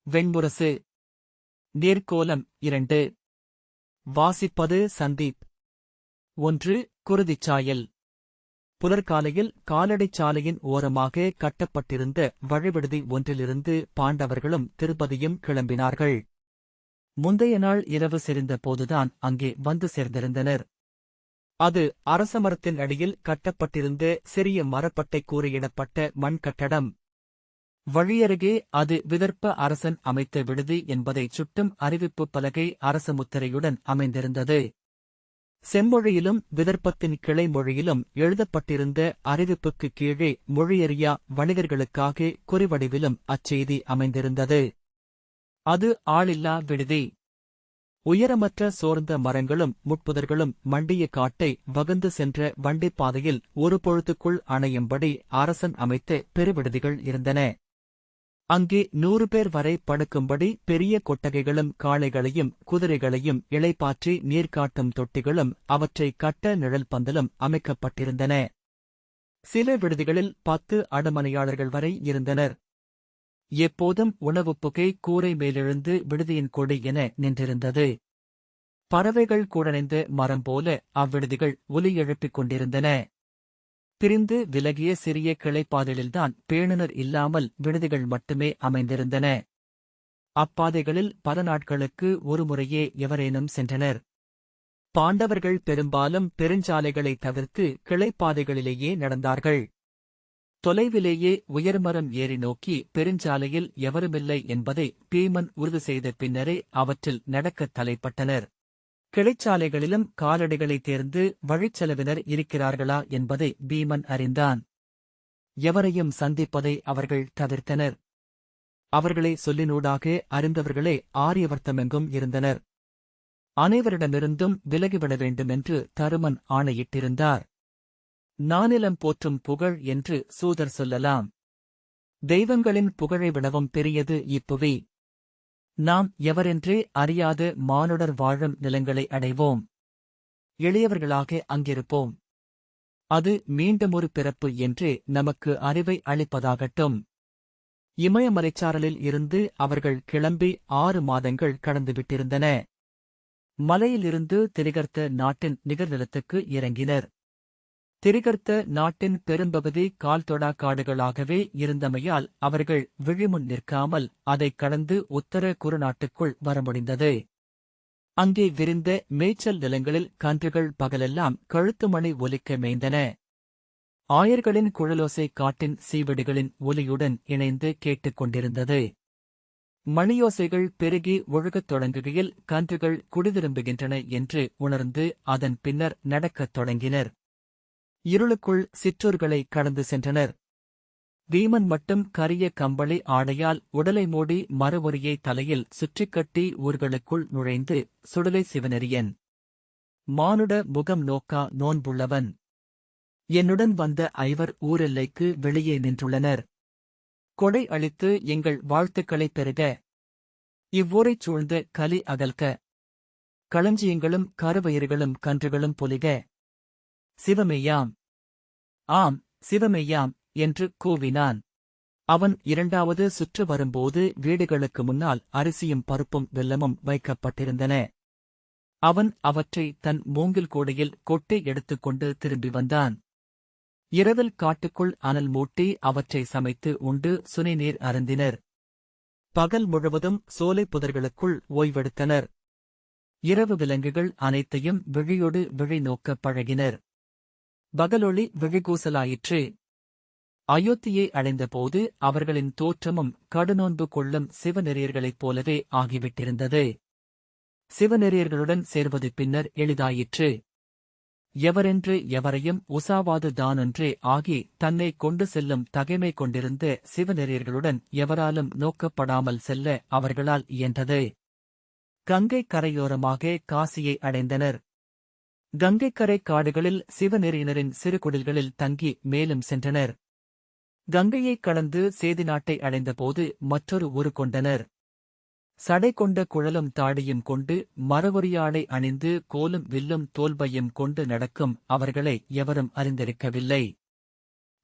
வெண்முரசு. நீர்க்கோலம் 2. வாசிப்பது சந்தீப். 1. குருதிச்சாயல். புலர்காலையில் காலடிச் சாலையின் ஓரமாக கட்டப்பட்டிருந்த வழிவிடுதி ஒன்றிலிருந்து பாண்டவர்களும் திருப்பதியும் கிளம்பினார்கள். முந்தைய நாள் இரவு செறிந்த போதுதான் அங்கே வந்து சேர்ந்திருந்தனர். அது அரசமரத்தின் அடியில் கட்டப்பட்டிருந்த சிறிய மரப்பட்டை கூரையிடப்பட்ட மண் கட்டடம். வழியருகே அது விதர்ப்ப அரசன் அமைத்த விடுதி என்பதை சுட்டும் அறிவிப்பு பலகை அரச முத்திரையுடன் அமைந்திருந்தது. செம்மொழியிலும் விதர்ப்பத்தின் கிளை மொழியிலும் எழுதப்பட்டிருந்த அறிவிப்புக்கு கீழே மொழியறியா வணிகர்களுக்காக குறிவடிவிலும் அச்செய்தி அமைந்திருந்தது. அது ஆளில்லா விடுதி. உயரமற்ற சோர்ந்த மரங்களும் முட்புதர்களும் மண்டிய காட்டை வகுந்து சென்ற வண்டிப்பாதையில் ஒரு பொழுதுக்குள் அணையும்படி அரசன் அமைத்த பெருவிடுதிகள் இருந்தன. அங்கே 100 பேர் வரை படுக்கும்படி பெரிய கொட்டகைகளும் காளைகளையும் குதிரைகளையும் இளைப்பாற்றி நீர்காட்டும் தொட்டிகளும் அவற்றை கட்ட நிழல் பந்தலும் அமைக்கப்பட்டிருந்தன. சில விடுதிகளில் 10 அடுமனையாளர்கள் வரை இருந்தனர். எப்போதும் உணவுப் புகை கூரை மேலெழுந்து விடுதியின் கொடி என நின்றிருந்தது. பறவைகள் கூடணைந்த மரம் போல அவ்விடுதிகள் ஒலி எழுப்பிக் கொண்டிருந்தன. பிரிந்து விலகிய சிறிய கிளைப்பாதைகளில்தான் பேணுனர் இல்லாமல் விடுதிகள் மட்டுமே அமைந்திருந்தன. அப்பாதைகளில் பல நாட்களுக்கு ஒருமுறையே எவரேனும் சென்றனர். பாண்டவர்கள் பெரும்பாலும் பெருஞ்சாலைகளை தவிர்த்து கிளைப்பாதைகளிலேயே நடந்தார்கள். தொலைவிலேயே உயர்மரம் ஏறி நோக்கி பெருஞ்சாலையில் எவருமில்லை என்பதை பீமன் உறுதி செய்த பின்னரே அவற்றில் நடக்கத் தலைப்பட்டனர். கிளைச்சாலைகளிலும் காலடிகளைத் தேர்ந்து வழிச்செலவினர் இருக்கிறார்களா என்பதை பீமன் அறிந்தான். எவரையும் சந்திப்பதை அவர்கள் தவிர்த்தனர். அவர்களை சொல்லினூடாக அறிந்தவர்களே ஆரியவர்த்தமெங்கும் இருந்தனர். அனைவரிடமிருந்தும் விலகிவிட வேண்டுமென்று தருமன் ஆணையிட்டிருந்தார். நானிலம் போற்றும் புகழ் என்று சூதர் சொல்லலாம். தெய்வங்களின் புகழை விடவும் பெரியது இப்புவி. நாம் எவரென்றே அறியாத மானுடர் வாழும் நிலங்களை அடைவோம். எளியவர்களாக அங்கிருப்போம். அது மீண்டுமொரு பிறப்பு என்று நமக்கு அறிவை அளிப்பதாகட்டும். இமயமலைச்சாரலில் இருந்து அவர்கள் கிளம்பி 6 மாதங்கள் கடந்துவிட்டிருந்தன. மலையிலிருந்து திரிகர்த்த நாட்டின் நிகர்நிலத்துக்கு இறங்கினர். திரிகர்த்த நாட்டின் பெரும்பகுதி கால்தொடா காடுகளாகவே இருந்தமையால் அவர்கள் விழிமுன் நிற்காமல் அதைக் கடந்து உத்தர குறுநாட்டுக்குள் வர முடிந்தது. அங்கே விரிந்த மேய்ச்சல் நிலங்களில் கன்றுகள் பகலெல்லாம் கழுத்துமணி ஒலிக்க மேய்ந்தன. ஆயர்களின் குழலோசை காட்டின் சீவடிகளின் ஒலியுடன் இணைந்து கேட்டுக் கொண்டிருந்தது. மணியோசைகள் பெருகி ஒழுகத் தொடங்குகையில் கன்றுகள் குடிதிரும்புகின்றன என்று உணர்ந்து அதன் பின்னர் நடக்கத் தொடங்கினர். இருளுக்குள் சிற்றூர்களை கடந்து சென்றனர். வீமன் மட்டும் கரிய கம்பளி ஆடையால் உடலை மூடி மரவொரியை தலையில் சுற்றிக்கட்டி ஊர்களுக்குள் நுழைந்து சுடலை சிவனெறியன். மானுட முகம் நோக்கா நோன்புள்ளவன். என்னுடன் வந்த 5 ஊரெல்லைக்கு வெளியே நின்றுள்ளனர். கொடை அளித்து எங்கள் வாழ்த்துக்களைப் பெறுக. இவ்வூரைச் சூழ்ந்த கலி அகல்க. களஞ்சியங்களும் கருவயிறுகளும் கன்றுகளும் பொலிக. சிவமெய்யாம், ஆம் சிவமெய்யாம் என்று கூவினான். அவன் 2வது சுற்று வரும்போது வீடுகளுக்கு முன்னால் அரிசியும் பருப்பும் வெல்லமும் வைக்கப்பட்டிருந்தன. அவன் அவற்றை தன் மூங்கில் கூடையில் கொட்டி எடுத்துக்கொண்டு திரும்பி வந்தான். இரவில் காட்டுக்குள் அனல் மூட்டி அவற்றை சமைத்து உண்டு சுனைநீர் அருந்தினர். பகல் முழுவதும் சோலை புதர்களுக்குள் ஓய்வெடுத்தனர். இரவு விலங்குகள் அனைத்தையும் விழியொடு விழி நோக்கப் பழகினர். பகலொளி விழிகூசலாயிற்று. அயோத்தியை அடைந்தபோது அவர்களின் தோற்றமும் கடுநோன்பு கொள்ளும் சிவநெறியர்களைப் போலவே ஆகிவிட்டிருந்தது. சிவநெறியர்களுடன் சேர்வது பின்னர் எளிதாயிற்று. எவரென்று எவரையும் உசாவாது தானொன்றே ஆகி தன்னை கொண்டு செல்லும் தகைமை கொண்டிருந்த சிவநெறியர்களுடன் எவராலும் நோக்கப்படாமல் செல்ல அவர்களால் இயன்றது. கங்கை கரையோரமாக காசியை அடைந்தனர். கங்கைக்கரை காடுகளில் சிவநெறியினரின் சிறு குடில்களில் தங்கி மேலும் சென்றனர். கங்கையைக் கடந்து சேதி நாட்டை அடைந்தபோது மற்றொரு ஊரு கொண்டனர். சடை கொண்ட குழலும் தாடியும் கொண்டு மரவொரியாடை அணிந்து கோலும் வில்லும் தோல்பையும் கொண்டு நடக்கும் அவர்களை எவரும் அறிந்திருக்கவில்லை.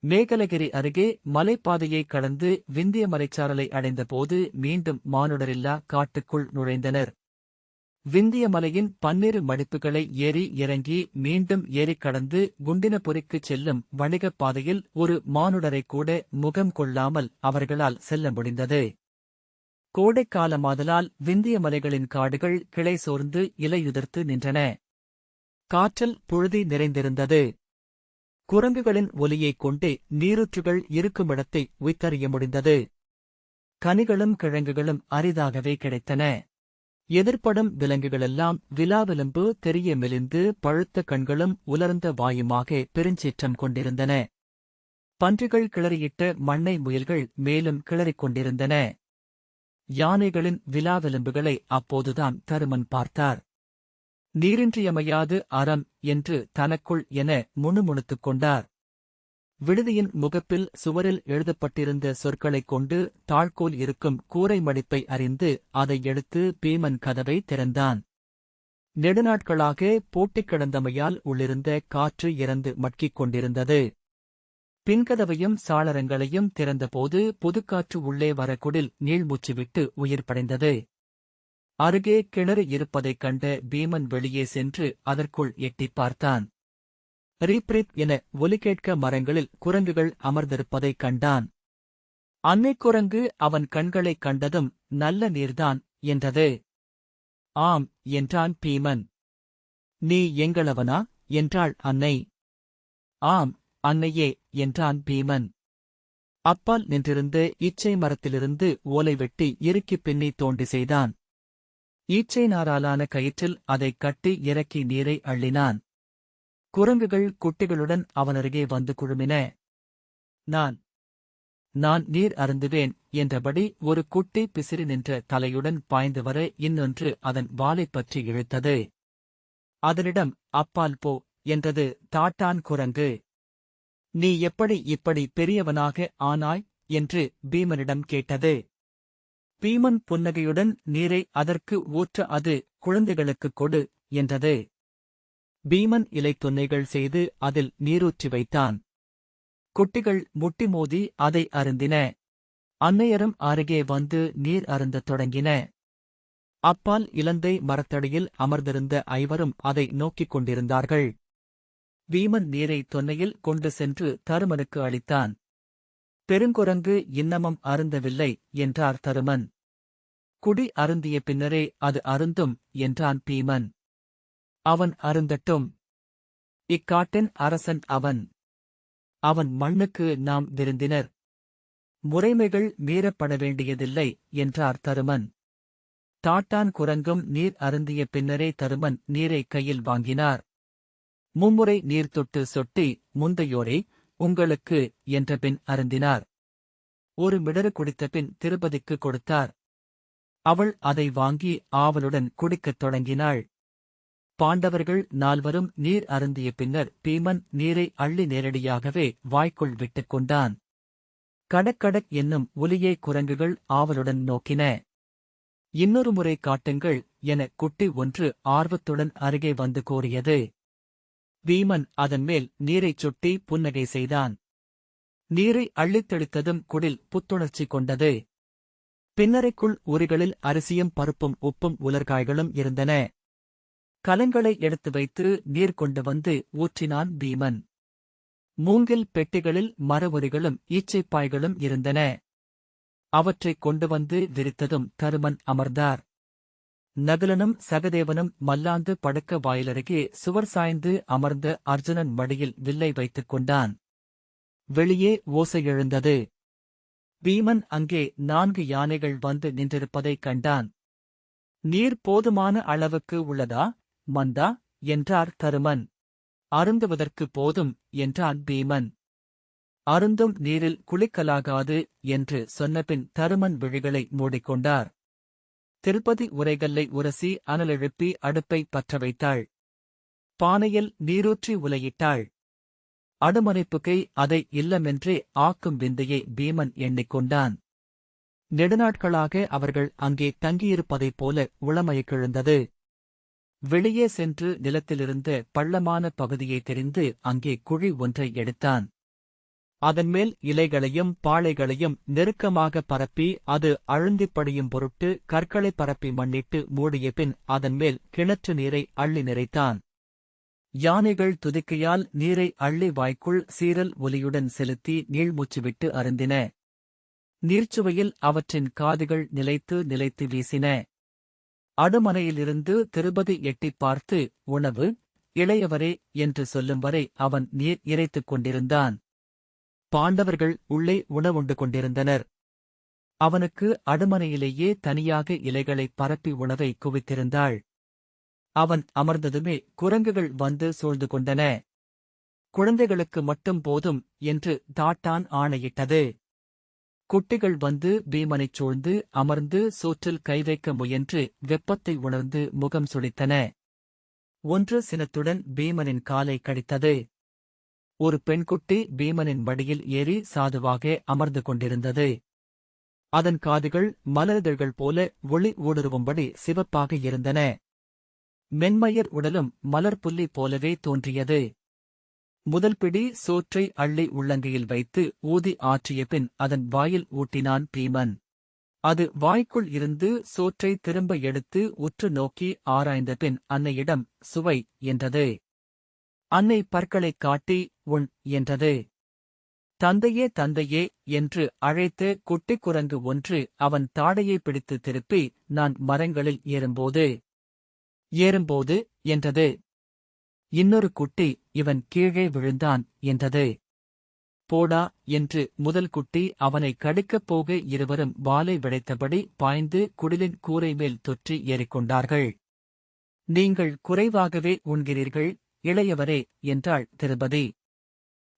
மேகலகிரி அருகே மலைப்பாதையை கடந்து விந்திய மலைச்சாரலை அடைந்தபோது மீண்டும் மானுடரில்லா காட்டுக்குள் நுழைந்தனர். விந்திய மலையின் பன்னிரு மடிப்புகளை ஏறி இறங்கி மீண்டும் ஏறிக் கடந்து குண்டினபுரிக்குச் செல்லும் வணிகப் பாதையில் ஒரு மானுடரைக் கூட முகம் கொள்ளாமல் அவர்களால் செல்ல முடிந்தது. கோடைக்காலமாதலால் விந்திய மலைகளின் காடுகள் கிளை சோர்ந்து இலையுதிர்த்து நின்றன. காற்றில் புழுதி நிறைந்திருந்தது. குரங்குகளின் ஒலியைக் கொண்டே நீரூற்றுகள் இருக்குமிடத்தை உய்த்தறிய முடிந்தது. கனிகளும் கிழங்குகளும் அரிதாகவே கிடைத்தன. எதிர்ப்படும் விலங்குகளெல்லாம் விலாவிலம்பு தெரிய மெலிந்து பழுத்த கண்களும் உலர்ந்த வாயுமாக பெருஞ்சீற்றம் கொண்டிருந்தன. பன்றிகள் கிளறியிட்ட மண்ணை முயல்கள் மேலும் கிளறிக் கொண்டிருந்தன. யானைகளின் விலாவெலும்புகளை அப்போதுதான் தருமன் பார்த்தார். நீரின்றியமையாது அறம் என்று தனக்குள் என முணுமுணுத்துக் கொண்டார். விடுதியின் முகப்பில் சுவரில் எழுதப்பட்டிருந்த சொற்களைக் கொண்டு தாழ்கோல் இருக்கும் கூரை மடிப்பை அறிந்து அதை எடுத்து பீமன் கதவை திறந்தான். நெடுநாட்களாக பூட்டிக் கிடந்தமையால் உள்ளிருந்த காற்று இறந்து மட்கிக் கொண்டிருந்தது. பின்கதவையும் சாளரங்களையும் திறந்தபோது புதுக்காற்று உள்ளே வர குடில் நீள்மூச்சுவிட்டு உயிர் படைந்தது. அருகே கிணறு இருப்பதைக் கண்ட பீமன் வெளியே சென்று அதற்குள் எட்டிப் பார்த்தான். ரீப்ரீப் என ஒலி கேட்க மரங்களில் குரங்குகள் அமர்ந்திருப்பதைக் கண்டான். அன்னைக் குரங்கு அவன் கண்களைக் கண்டதும் நல்ல நீர்தான் என்றது. ஆம் என்றான் பீமன். நீ எங்களவனா என்றாள் அன்னை. ஆம் அன்னையே என்றான் பீமன். அப்பால் நின்றிருந்த ஈச்சை மரத்திலிருந்து ஓலை வெட்டி இறுக்கிப் பின்னி தோண்டி செய்தான். ஈச்சை நாராலான கயிற்றில் அதைக் கட்டி இறக்கி நீரை அள்ளினான். குரங்குகள் குட்டிகளுடன் அவனருகே வந்து குழுமின. நான் நீர் அருந்துவேன் என்றபடி ஒரு குட்டி பிசிறி நின்ற தலையுடன் பாய்ந்து வர இன்னொன்று அதன் வாலைப் பற்றி இழுத்தது. அதனிடம் அப்பால் போ என்றது தாட்டான் குரங்கு. நீ எப்படி இப்படி பெரியவனாக ஆனாய் என்று பீமனிடம் கேட்டது. பீமன் புன்னகையுடன் நீரை அதற்கு ஊற்ற அது குழந்தைகளுக்குக் கொடு என்றது. பீமன் இலைத் தொன்னைகள் செய்து அதில் நீரூற்றி வைத்தான். குட்டிகள் முட்டி மோதி அதை அருந்தின. அன்னையரும் அருகே வந்து நீர் அருந்தத் தொடங்கின. அப்பால் இலந்தை மரத்தடியில் அமர்ந்திருந்த ஐவரும் அதை நோக்கிக் கொண்டிருந்தார்கள். பீமன் நீரை தொன்னையில் கொண்டு சென்று தருமனுக்கு அளித்தான். பெருங்குரங்கு இன்னமும் அருந்தவில்லை என்றார் தருமன். குடி அருந்திய பின்னரே அது அருந்தும் என்றான் பீமன். அவன் அருந்தட்டும். இக்காட்டின் அரசன் அவன். அவன் மண்ணுக்கு நாம் விருந்தினர். முறைமைகள் மீறப்பட வேண்டியதில்லை என்றார் தருமன். தாட்டான் குரங்கும் நீர் அருந்திய பின்னரே தருமன் நீரை கையில் வாங்கினார். மும்முறை நீர் தொட்டு சொட்டி முந்தையோரே உங்களுக்கு என்றபின் அருந்தினார். ஒரு மிடறு குடித்தபின் திருப்பதிக்கு கொடுத்தார். அவள் அதை வாங்கி ஆவலுடன் குடிக்கத் தொடங்கினாள். பாண்டவர்கள் நால்வரும் நீர் அருந்திய பின்னர் பீமன் நீரை அள்ளி நேரடியாகவே வாய்க்குள் விட்டுக் கொண்டான். கடக்கடக் என்னும் ஒலியை குரங்குகள் ஆவலுடன் நோக்கின. இன்னொரு முறை காட்டுங்கள் என குட்டி ஒன்று ஆர்வத்துடன் அருகே வந்து கோரியது. பீமன் அதன்மேல் நீரைச் சுட்டி புன்னகை செய்தான். நீரை அள்ளித் தெளித்ததும் குடில் புத்துணர்ச்சி கொண்டது. பின்னரைக்குள் உரிகளில் அரிசியும் பருப்பும் உப்பும் உலர்காய்களும் இருந்தன. கலங்களை எடுத்து வைத்து நீர் கொண்டு வந்து ஊற்றினான் பீமன். மூங்கில் பெட்டிகளில் மரவுரிகளும் ஈச்சைப்பாய்களும் இருந்தன. அவற்றைக் கொண்டு வந்து விரித்ததும் தருமன் அமர்ந்தார். நகுலனும் சகதேவனும் மல்லாந்து படுக்க வாயிலருகே சுவர் சாய்ந்து அமர்ந்த அர்ஜுனன் மடியில் வில்லை வைத்துக் கொண்டான். வெளியே ஓசை எழுந்தது. பீமன் அங்கே 4 யானைகள் வந்து நின்றிருப்பதைக் கண்டான். நீர் போதுமான அளவுக்கு உள்ளதா மந்தா என்றார் தருமன். அருந்துவதற்கு போதும் என்றான் பீமன். அருந்தும் நீரில் குளிக்கலாகாது என்று சொன்னபின் தருமன் விழிகளை மூடிக்கொண்டார். திருப்பதி உரைகல்லை உரசி அனலெழுப்பி அடுப்பை பற்ற வைத்தாள். பானையில் நீரூற்றி உலையிட்டாள். அடுமனைப்புகை அதை இல்லமென்றே ஆக்கும் விந்தையை பீமன் எண்ணிக்கொண்டான். நெடுநாட்களாக அவர்கள் அங்கே தங்கியிருப்பதைப் போல உளமயக்கெழுந்தது. வெளியே சென்று நிலத்திலிருந்த பள்ளமான பகுதியை தெரிந்து அங்கே குழி ஒன்றை எடுத்தான். அதன்மேல் இலைகளையும் பாளைகளையும் நெருக்கமாக பரப்பி அது அழுந்திப் படியும் பொருட்டு கற்களை பரப்பி மண்ணிட்டு மூடிய பின் அதன்மேல் கிணற்று நீரை அள்ளி நிறைத்தான். யானைகள் துதிக்கையால் நீரை அள்ளி வாய்க்குள் சீறல் ஒலியுடன் செலுத்தி நீள்மூச்சுவிட்டு அருந்தின. நீர்ச்சுவையில் அவற்றின் காதுகள் நிலைத்து நிலைத்து வீசின. அடுமனையிலிருந்து திருபதி எட்டிப் பார்த்து, உணவு, இளையவரே என்று சொல்லும் வரை அவன் நீர் இறைத்துக் கொண்டிருந்தான். பாண்டவர்கள் உள்ளே உணவுண்டு கொண்டிருந்தனர். அவனுக்கு அடுமனையிலேயே தனியாக இலைகளைப் பரப்பி உணவை குவித்திருந்தாள். அவன் அமர்ந்ததுமே குரங்குகள் வந்து சூழ்ந்து கொண்டன. குழந்தைகளுக்கு மட்டும் போதும் என்று தாட்டான் ஆணையிட்டது. குட்டிகள் வந்து பீமனைச் சூழ்ந்து அமர்ந்து சோற்றில் கைவைக்க முயன்று வெப்பத்தை உணர்ந்து முகம் சுளித்தன. ஒன்று சினத்துடன் பீமனின் காலை கடித்தது. ஒரு பெண்குட்டி பீமனின் மடியில் ஏறி சாதுவாக அமர்ந்து கொண்டிருந்தது. அதன் காதுகள் மலரிதழ்கள் போல ஒளி ஊடுருவும்படி சிவப்பாக இருந்தன. மென்மயர் உடலும் மலர்புல்லி போலவே தோன்றியது. முதல் பிடி சோற்றை அள்ளி உள்ளங்கையில் வைத்து ஊதி ஆற்றிய பின் அதன் வாயில் ஊட்டினான் பீமன். அது வாய்க்குள் இருந்து சோற்றை திரும்ப எடுத்து உற்று நோக்கி ஆராய்ந்த பின் அன்னையிடம் சுவை என்றது. அன்னை பற்களைக் காட்டி உண் என்றது. தந்தையே தந்தையே என்று அழைத்த குட்டிக் குரங்கு ஒன்று அவன் தாடையை பிடித்து திருப்பி, நான் மரங்களில் ஏறும்போது என்றது. இன்னொரு குட்டி, இவன் கீழே விழுந்தான் என்றது. போடா என்று முதல் குட்டி அவனை கடிக்கப் போக இருவரும் வாலை விடைத்தபடி பாய்ந்து குடிலின் கூரை மேல் தொற்றி ஏறிக்கொண்டார்கள். நீங்கள் குறைவாகவே உண்கிறீர்கள் இளையவரே என்றாள் திருபதி.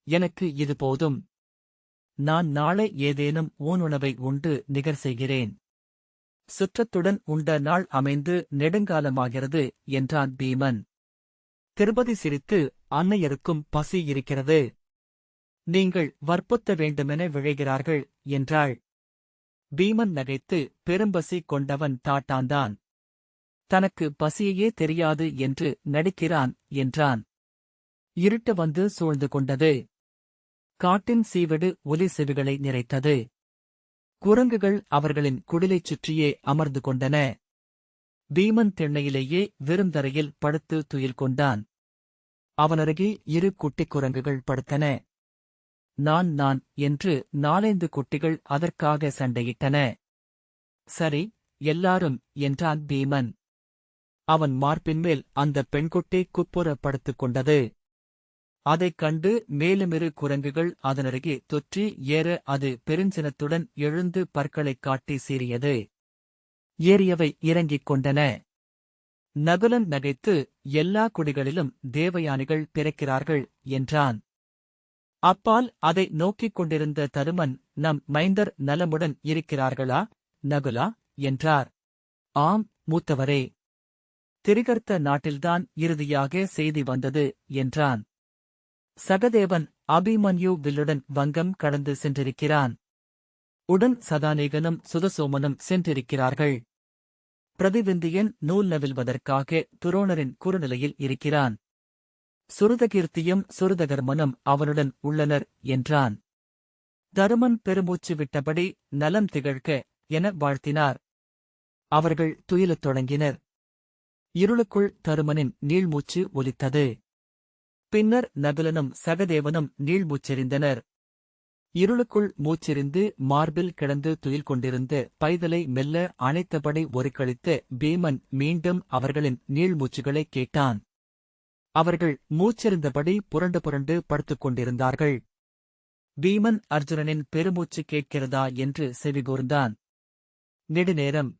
எனக்கு இது போதும். நான் நாளை ஏதேனும் ஊனுணவை உண்டு நிகர் செய்கிறேன். சுற்றத்துடன் உண்ட நாள் அமைந்து நெடுங்காலமாகிறது என்றான் பீமன். திருபதி சிரித்து, அன்னையருக்கும் பசி இருக்கிறது. நீங்கள் வற்புறுத்த வேண்டுமென விழைகிறார்கள் என்றாள். பீமன் நகைத்து, பெரும்பசி கொண்டவன் தாட்டான்தான். தனக்கு பசியையே தெரியாது என்று நடிக்கிறான் என்றான். இருட்டு வந்து சூழ்ந்து கொண்டது. காட்டின் சீவடு ஒலி செவிகளை நிறைத்தது. குரங்குகள் அவர்களின் குடிலைச் சுற்றியே அமர்ந்து கொண்டன. பீமன் திண்ணையிலேயே வெறுந்தரையில் படுத்து துயில் கொண்டான். அவனருகே இரு குட்டிக் குரங்குகள் படுத்தன. நான் என்று 4-5 குட்டிகள் அதற்காக சண்டையிட்டன. சரி, எல்லாரும் என்றான் பீமன். அவன் மார்பின்மேல் அந்த பெண்குட்டி குப்புற படுத்துக் கொண்டது. அதைக் கண்டு மேலுமிரு குரங்குகள் அதனருகே தொற்றி ஏற அது பெருஞ்சினத்துடன் எழுந்து பற்களைக் காட்டி சீறியது. ஏறியவை இறங்கிக் கொண்டன. நகுலன் நகைத்து, எல்லா குடிகளிலும் தேவயானிகள் பிறக்கிறார்கள் என்றான். அப்பால் அதை நோக்கிக் கொண்டிருந்த தருமன், நம் மைந்தர் நலமுடன் இருக்கிறார்களா நகுலா என்றார். ஆம் மூத்தவரே. திரிகர்த்த நாட்டில்தான் இறுதியாக செய்தி வந்தது என்றான். சகதேவன் அபிமன்யு வில்லுடன் வங்கம் கடந்து சென்றிருக்கிறான். உடன் சதானேகனும் சுதசோமனும் சென்றிருக்கிறார்கள். பிரதிவிந்தியன் நூல் நவில்வதற்காக துரோணரின் குறுநிலையில் இருக்கிறான். சுருதகீர்த்தியும் சுருதகர்மனும் அவனுடன் உள்ளனர் என்றான். தருமன் பெருமூச்சு விட்டபடி நலம் திகழ்க என வாழ்த்தினார். அவர்கள் துயிலத் தொடங்கினர். இருளுக்குள் தருமனின் நீள்மூச்சு ஒலித்தது. பின்னர் நகுலனும் சகதேவனும் நீள்மூச்செறிந்தனர். இருளுக்குள் மூச்செறிந்து மார்பில் கிடந்து துயில் கொண்டிருந்த பைதலை மெல்ல அணைத்தபடி ஒருக்களித்த பீமன் மீண்டும் அவர்களின் நீள்மூச்சுகளைக் கேட்டான். அவர்கள் மூச்செறிந்தபடி புரண்டு புரண்டு படுத்துக் கொண்டிருந்தார்கள். பீமன் அர்ஜுனனின் பெருமூச்சு கேட்கிறதா என்று செவிகூர்ந்தான். நெடுநேரம்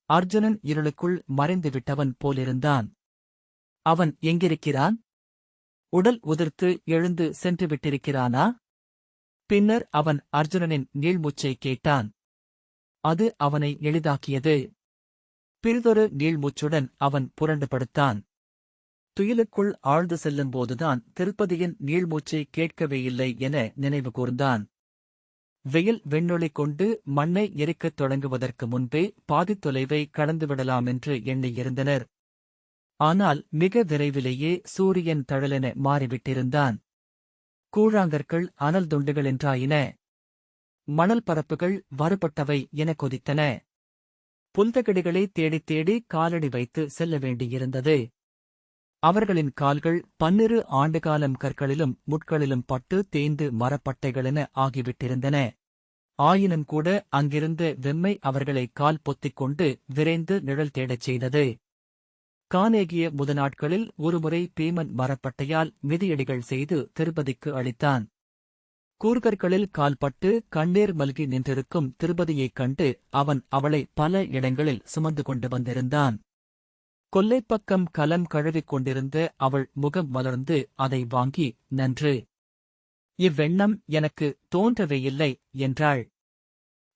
அர்ஜுனன் இருளுக்குள் மறைந்துவிட்டவன் போலிருந்தான். அவன் எங்கிருக்கிறான்? உடல் உதிர்த்து எழுந்து சென்று விட்டிருக்கிறானா? பின்னர் அவன் அர்ஜுனனின் நீள்மூச்சை கேட்டான். அது அவனை எளிதாக்கியது. பிறிதொரு நீள்மூச்சுடன் அவன் புரண்டு படுத்தான். துயிலுக்குள் ஆழ்ந்து செல்லும்போதுதான் திருப்பதியின் நீள்மூச்சை கேட்கவே இல்லை என நினைவு கூர்ந்தான். வெயில் வெண்ணொளி கொண்டு மண்ணை எரிக்கத் தொடங்குவதற்கு முன்பே பாதித் தொலைவை கடந்துவிடலாமென்று எண்ணியிருந்தனர். ஆனால் மிக விரைவிலேயே சூரியன் தழலென மாறிவிட்டிருந்தான். கூழாங்கற்கள் அனல் துண்டுகள் என்றாயின. மணல் பரப்புகள் வறுபட்டவை என கொதித்தன. புல்தகடிகளை தேடித் தேடி காலடி வைத்து செல்ல வேண்டியிருந்தது. அவர்களின் கால்கள் 12 ஆண்டுகாலம் கற்களிலும் முட்களிலும் பட்டு தேய்ந்து மரப்பட்டைகளென ஆகிவிட்டிருந்தன. ஆயினும் கூட அங்கிருந்த வெம்மை அவர்களை கால் பொத்திக் கொண்டு விரைந்து நிழல் தேடச் செய்தது. கானேகிய முதநாட்களில் ஒருமுறை பீமன் மரப்பட்டையால் மிதியடிகள் செய்து திருப்பதிக்கு அளித்தான். கூர்கற்களில் கால்பட்டு கண்ணீர் மல்கி நின்றிருக்கும் திருப்பதியைக் கண்டு அவன் அவளை பல இடங்களில் சுமந்து கொண்டு வந்திருந்தான். கொல்லைப்பக்கம் கலம் கழுவிக் கொண்டிருந்த அவள் முகம் மலர்ந்து அதை வாங்கி, நன்று, இவ்வெண்ணம் எனக்கு தோன்றவேயில்லை என்றாள்.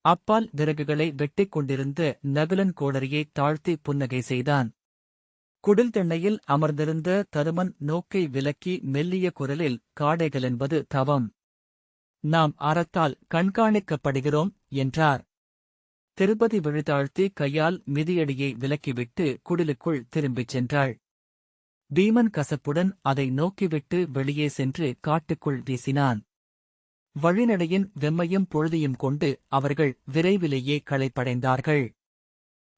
அப்பால் விறகுகளை வெட்டிக் கொண்டிருந்த நகுலன் கோடரியை தாழ்த்தி புன்னகை செய்தான். குடில் திண்ணையில் அமர்ந்திருந்த தருமன் நோக்கை விலக்கி மெல்லிய குரலில், காடைகளென்பது தவம். நாம் அறத்தால் கண்காணிக்கப்படுகிறோம் என்றார். திருப்பதி விழிதாழ்த்தி கையால் மிதியடியை விலக்கிவிட்டு குடிலுக்குள் திரும்பிச் சென்றாள். பீமன் கசப்புடன் அதை நோக்கிவிட்டு வெளியே சென்று காட்டுக்குள் வீசினான். வழிநடையின் வெம்மையும் பொழுதியும் கொண்டு அவர்கள் விரைவிலேயே களைப்படைந்தார்கள்.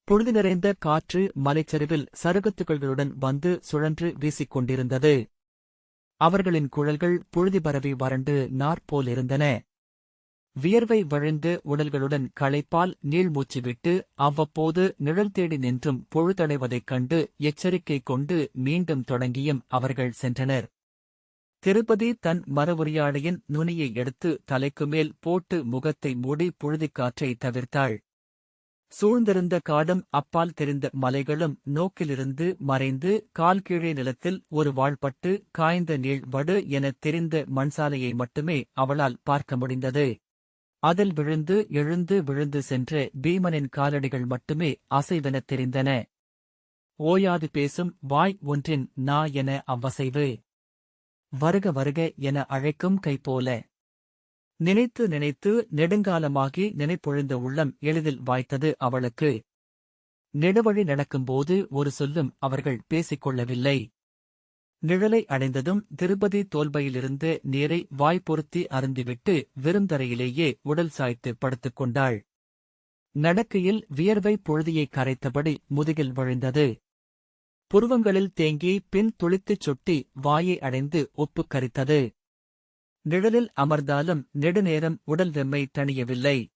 பொழுது நிறைந்த காற்று மலைச்சரிவில் சருகுத்துகள்களுடன் வந்து சுழன்று வீசிக் கொண்டிருந்தது. அவர்களின் குழல்கள் புழுதி பரவி வறண்டு நாற்போலிருந்தன. வியர்வை வழிந்து உடல்களுடன் களைப்பால் நீள்மூச்சு விட்டு அவ்வப்போது நிழல் தேடி நின்றும் பொழுதடைவதைக் கண்டு எச்சரிக்கை கொண்டு மீண்டும் தொடங்கியும் அவர்கள் சென்றனர். திருப்பதி தன் மரவுரியாடையின் நுனியை எடுத்து தலைக்குமேல் போட்டு முகத்தை மூடி புழுதிக்காற்றை தவிர்த்தாள். சூழ்ந்திருந்த காடும் அப்பால் தெரிந்த மலைகளும் நோக்கிலிருந்து மறைந்து கால் கீழே நிலத்தில் ஒரு வாழ்பட்டு காய்ந்த நீள் வடு எனத் தெரிந்த மண்சாலையை மட்டுமே அவளால் பார்க்க முடிந்தது. அதில் விழுந்து எழுந்து விழுந்து சென்ற பீமனின் காலடிகள் மட்டுமே அசைவெனத் தெரிந்தன. ஓயாது பேசும் வாய் ஒன்றின் நா என அவ்வசைவு. வருக வருக என அழைக்கும் கைபோல. நினைத்து நினைத்து நெடுங்காலமாகி நினைப்பொழிந்த உள்ளம் எளிதில் வாய்த்தது அவளுக்கு. நெடுவழி நடக்கும்போது ஒரு சொல்லும் அவர்கள் பேசிக்கொள்ளவில்லை. நிழலை அடைந்ததும் திருப்பதி தோல்பையிலிருந்து நீரை வாய்ப்பொருத்தி அருந்திவிட்டு விருந்தரையிலேயே உடல் சாய்த்து படுத்துக் கொண்டாள். நடக்கையில் வியர்வை பொழுதியைக் கரைத்தபடி முதுகில் வழிந்தது. புருவங்களில் தேங்கி பின் துளித்துச் சொட்டி வாயை அடைந்து ஒப்புக் கரித்தது. நிழலில் அமர்ந்தாலும் நெடுநேரம் உடல் வெம்மை தணியவில்லை.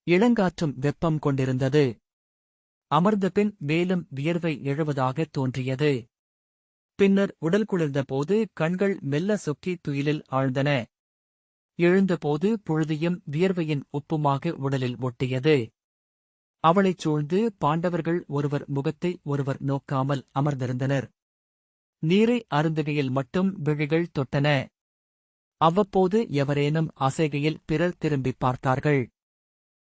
இளங்காற்றும் வெப்பம் கொண்டிருந்தது. அமர்ந்தபின் மேலும் வியர்வை எழுவதாகத் தோன்றியது. பின்னர் உடல் குளிர்ந்தபோது கண்கள் மெல்ல சொக்கி துயிலில் ஆழ்ந்தன. எழுந்தபோது புழுதியும் வியர்வையின் உப்புமாக உடலில் ஒட்டியது. அவளைச் சூழ்ந்து பாண்டவர்கள் ஒருவர் முகத்தை ஒருவர் நோக்காமல் அமர்ந்திருந்தனர். நீரை அருந்துகையில் மட்டும் விழிகள் தொட்டன. அவ்வப்போது எவரேனும் அசைகையில் பிறர் திரும்பிப் பார்த்தார்கள்.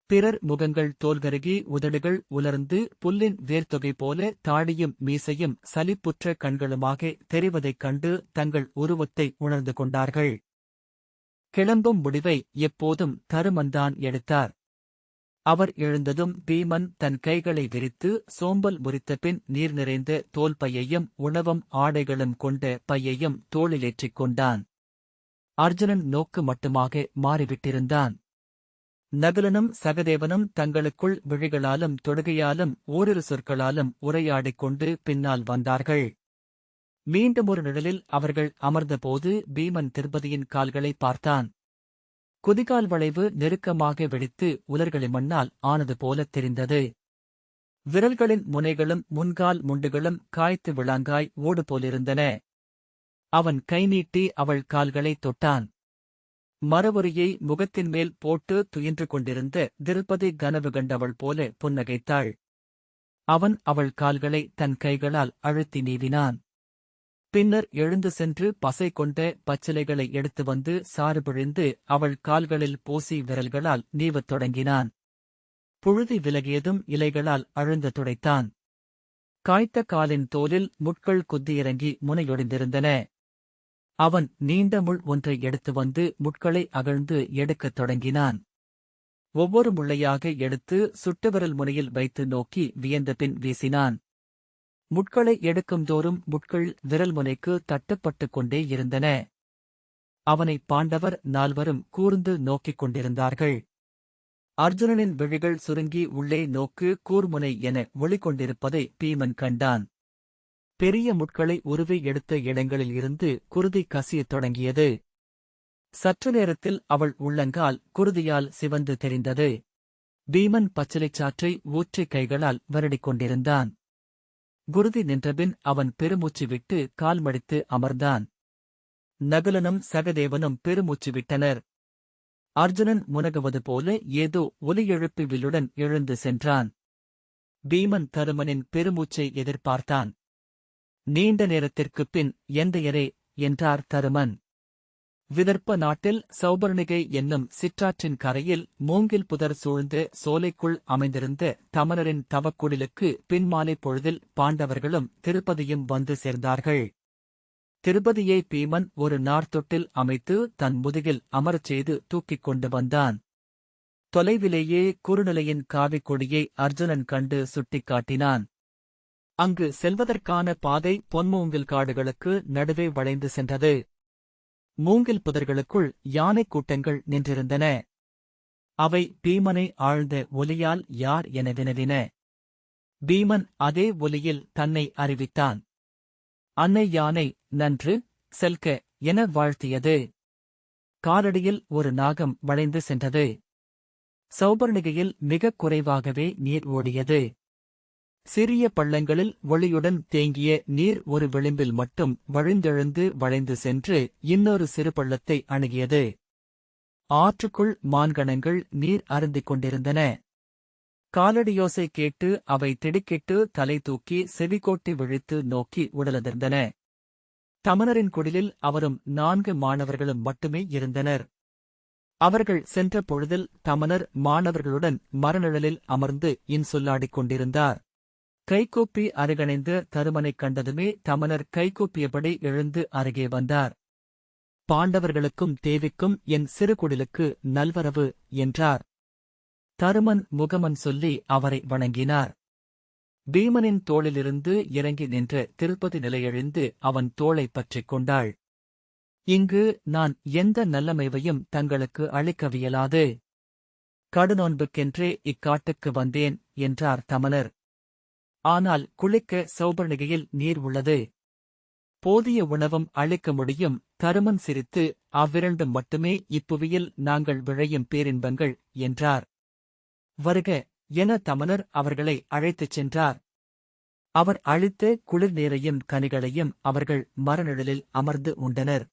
பிறர் முகங்கள் தோல்கருகி உதடுகள் உலர்ந்து புல்லின் வேர்த்தொகை போல தாடியும் மீசையும் சலிப்புற்ற கண்களுமாக தெரிவதைக் கண்டு தங்கள் உருவத்தை உணர்ந்து கொண்டார்கள். கிளம்பும் முடிவை எப்போதும் தருமன்தான் எடுத்தார். அவர் எழுந்ததும் பீமன் தன் கைகளை விரித்து சோம்பல் முறித்தபின் நீர் நிறைந்த தோல் பையையும் உணவும் ஆடைகளும் கொண்ட பையையும் தோளிலேற்றிக் கொண்டான். அர்ஜுனன் நோக்கு மட்டுமாக மாறிவிட்டிருந்தான். நகுலனும் சகதேவனும் தங்களுக்குள் விழிகளாலும் தொடுகையாலும் ஓரிரு சொற்களாலும் உரையாடிக் கொண்டு பின்னால் வந்தார்கள். மீண்டுமொரு நிழலில் அவர்கள் அமர்ந்தபோது பீமன் திருப்பதியின் கால்களை பார்த்தான். குதிகால் வளைவு நெருக்கமாக வெடித்து உலர்களை மண்ணால் ஆனது போலத் தெரிந்தது. விரல்களின் முனைகளும் முன்கால் முண்டுகளும் காய்த்து விளாங்காய் ஓடு போலிருந்தன. அவன் கை நீட்டி அவள் கால்களை தொட்டான். மரவொரியை முகத்தின் மேல் போட்டு துயின்று கொண்டிருந்த திருப்பதி கனவு கண்டவள் போல புன்னகைத்தாள். அவன் அவள் கால்களை தன் கைகளால் அழுத்தி நீவினான். பின்னர் எழுந்து சென்று பசை கொண்ட பச்சிலைகளை எடுத்து வந்து சாறு பிழிந்து அவள் கால்களில் பூசி விரல்களால் நீவத் தொடங்கினான். புழுதி விலகியதும் இலைகளால் அழுந்த துடைத்தான். காய்த்த காலின் தோலில் முட்கள் குத்தியிறங்கி முனையொடிந்திருந்தன. அவன் நீண்ட முள் ஒன்றை எடுத்து வந்து முட்களை அகழ்ந்து எடுக்கத் தொடங்கினான். ஒவ்வொரு முள்ளையாக எடுத்து சுட்டுவிரல் முனையில் வைத்து நோக்கி வியந்தபின் வீசினான். முட்களை எடுக்கும் தோறும் முட்கள் விரல் முனைக்கு தட்டுப்பட்டுக் கொண்டே இருந்தன. அவனை பாண்டவர் நால்வரும் கூர்ந்து நோக்கிக் கொண்டிருந்தார்கள். அர்ஜுனனின் விழிகள் சுருங்கி உள்ளே நோக்கு கூர்முனை என ஒளிகொண்டிருப்பதை பீமன் கண்டான். பெரிய முட்களை உருவி எடுத்த இடங்களில் இருந்து குருதி கசியத் தொடங்கியது. சற்று நேரத்தில் அவள் உள்ளங்கால் குருதியால் சிவந்து தெரிந்தது. பீமன் பச்சிலைச்சாற்றை ஊற்றி கைகளால் வருடிக் கொண்டிருந்தான். குருதி நின்றபின் அவன் பெருமூச்சு விட்டு கால் மடித்து அமர்ந்தான். நகுலனும் சகதேவனும் பெருமூச்சு விட்டனர். அர்ஜுனன் முனகுவது போல ஏதோ ஒலி எழுப்பி வில்லுடன் எழுந்து சென்றான். பீமன் தருமனின் பெருமூச்சை எதிர்பார்த்தான். நீண்ட நேரத்திற்குப் பின் எந்தையரே என்றார் தருமன். விதர்ப்ப நாட்டில் சௌபர்ணிகை என்னும் சிற்றாற்றின் கரையில் மூங்கில் புதர் சூழ்ந்த சோலைக்குள் அமைந்திருந்த தமனரின் தவக்குடிலுக்கு பின்மாலை பொழுதில் பாண்டவர்களும் திருப்பதியும் வந்து சேர்ந்தார்கள். திருப்பதியை பீமன் ஒரு நார்த்தொட்டில் அமைத்து தன் முதுகில் அமரச் செய்து தூக்கிக் கொண்டு வந்தான். தொலைவிலேயே குறுநிலையின் காவிக் கொடியை அர்ஜுனன் கண்டு சுட்டிக்காட்டினான். அங்கு செல்வதற்கான பாதை பொன்மூங்கில் காடுகளுக்கு நடுவே வளைந்து சென்றது. மூங்கில் புதர்களுக்குள் யானைக் கூட்டங்கள் நின்றிருந்தன. அவை பீமனை ஆழ்ந்த ஒலியால் யார் என வினவின. பீமன் அதே ஒலியில் தன்னை அறிவித்தான். அன்னை யானை நன்று செல்க என வாழ்த்தியது. காலடியில் ஒரு நாகம் வளைந்து சென்றது. சௌபர்ணிகையில் மிகக் குறைவாகவே நீர் ஓடியது. சிறிய பள்ளங்களில் ஒளியுடன் தேங்கிய நீர் ஒரு விளிம்பில் மட்டும் வழிந்தெழுந்து வளைந்து சென்று இன்னொரு சிறு பள்ளத்தை அணுகியது. ஆற்றுக்குள் மான்கணங்கள் நீர் அருந்திக் கொண்டிருந்தன. காலடியோசை கேட்டு அவை திடுக்கிட்டு தலை தூக்கி செவிகோட்டி விழித்து நோக்கி உடலதிர்ந்தன. தமனரின் குடிலில் அவரும் 4 மாணவர்களும் மட்டுமே இருந்தனர். அவர்கள் சென்ற பொழுதில் தமனர் மாணவர்களுடன் மரநிழலில் அமர்ந்து இன்சொல்லாடிக் கொண்டிருந்தார். கைகூப்பி அருகணைந்து தருமனைக் கண்டதுமே தமனர் கைகூப்பியபடி எழுந்து அருகே வந்தார். பாண்டவர்களுக்கும் தேவிக்கும் என் சிறு குடிலுக்கு நல்வரவு என்றார். தருமன் முகமன் சொல்லி அவரை வணங்கினார். பீமனின் தோளிலிருந்து இறங்கி நின்ற திருப்பதி நிலையெழுந்து அவன் தோளைப் பற்றிக் கொண்டாள். இங்கு நான் எந்த நல்லமைவையும் தங்களுக்கு அளிக்கவியலாது. கடுநோன்புக்கென்றே இக்காட்டுக்கு வந்தேன் என்றார் தமனர். ஆனால் குளிக்க சௌபர்ணிகையில் நீர் உள்ளது. போதிய உணவும் அளிக்க முடியும். தருமன் சிரித்து அவ்விரண்டும் மட்டுமே இப்புவியில் நாங்கள் விழையும் பேரின்பங்கள் என்றார். வருக என தமனர் அவர்களை அழைத்துச் சென்றார். அவர் அளித்த குளிர் நீரையும் கனிகளையும் அவர்கள் மரநிழலில் அமர்ந்து உண்டனர்.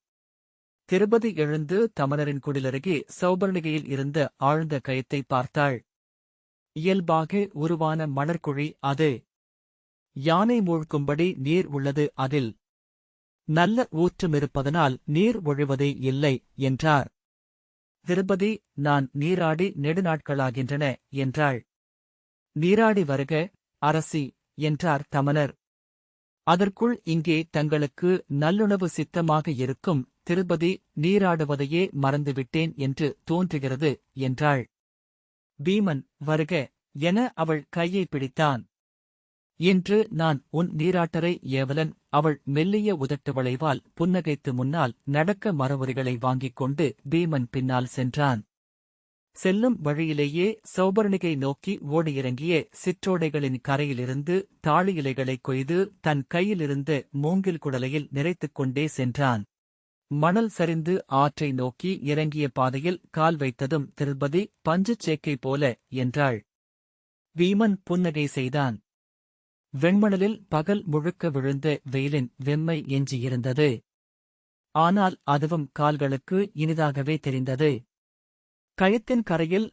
திருப்பதி எழுந்து தமனரின் குடிலருகே சௌபர்ணிகையில் இருந்த ஆழ்ந்த கயத்தை பார்த்தாள். இயல்பாக உருவான மணற்குழி அது. யானை மூழ்கும்படி நீர் உள்ளது அதில். நல்ல ஊற்றுமிருப்பதனால் நீர் ஒழிவதே இல்லை என்றார். திருப்பதி நான் நீராடி நெடுநாட்களாகின்றன என்றாள். நீராடி வருக அரசி என்றார் தமனர். அதற்குள் இங்கே தங்களுக்கு நல்லுணவு சித்தமாக இருக்கும். திருப்பதி நீராடுவதையே மறந்துவிட்டேன் என்று தோன்றுகிறது என்றாள். பீமன் வருக என அவள் கையை பிடித்தான். இன்று நான் உன் நீராட்டரை ஏவலன். அவள் மெல்லிய உதட்டு வளைவால் புன்னகைத்து முன்னால் நடக்க மரவுரிகளை வாங்கிக் கொண்டு பீமன் பின்னால் சென்றான். செல்லும் வழியிலேயே சௌபர்ணிகை நோக்கி ஓடியிறங்கிய சிற்றோடைகளின் கரையிலிருந்து தாழி இலைகளைக் கொய்து தன் கையிலிருந்த மூங்கில் குடலையில் நிறைத்துக் கொண்டே சென்றான். மணல் சரிந்து ஆற்றை நோக்கி இறங்கிய பாதையில் கால் வைத்ததும் திருப்பதி பஞ்சுச் சேக்கை போல என்றாள். பீமன் புன்னகை செய்தான். வெண்மணலில் பகல் முழுக்க விழுந்த வெயிலின் வெம்மை எஞ்சியிருந்தது. ஆனால் அதுவும் கால்களுக்கு இனிதாகவே தெரிந்தது. கயத்தின் கரையில்